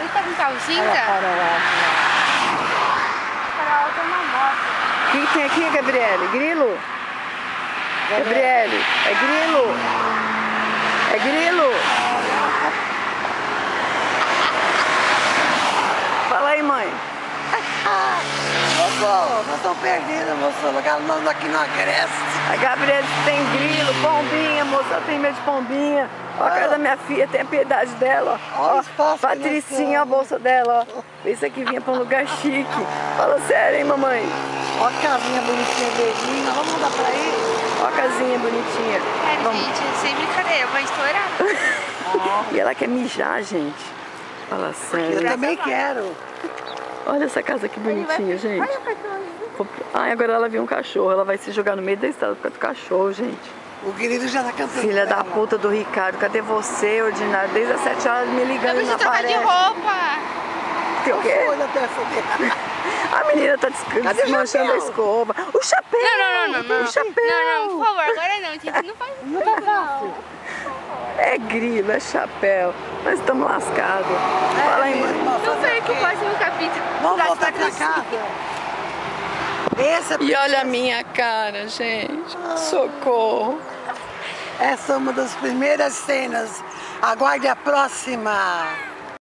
Ele tá com carro cinza? Para lá. Carol tem uma moto. O que tem aqui, Gabriele? Grilo? Gabriele, é grilo? É grilo? Fala aí, mãe. Moço, nós estamos perdidos, moço. O lugar nosso aqui não cresce. A Gabriele tem grilo, pombinha, moça, ela tem medo de pombinha. Ó, a cara da minha filha, tem a piedade dela, ó. Olha o espaço que nós Patricinha, a temos. bolsa dela, ó. Isso aqui vinha pra um lugar chique. Fala sério, hein, mamãe? Olha a casinha bonitinha, verdinha. Vamos mudar pra aí? Ó a casinha bonitinha. Vamos. Gente, sem brincadeira, eu vou estourar. E ela quer mijar, gente. Fala Eu sério. também quero. Olha essa casa que bonitinha, gente. Ai, agora ela viu um cachorro. Ela vai se jogar no meio da estrada por causa do cachorro, gente. O querido já tá cantando. Filha da dela. puta do Ricardo, cadê você, ordinário? Desde as 7 horas me Eu ligando preciso na trocar de parede. roupa. Que o quê? Olha até essa dela. A menina tá Cadê o desmanchando a chapéu? escova. O chapéu! Não. O chapéu! Não, por favor, agora não, gente. Não faz Não tá fácil. É grilo, é chapéu. Nós estamos lascados. Fala aí, mãe. Não perca o próximo capítulo. Vamos da voltar pra Patricinha. casa. Essa, E olha a minha cara, gente. Socorro. essa é uma das primeiras cenas. Aguarde a próxima.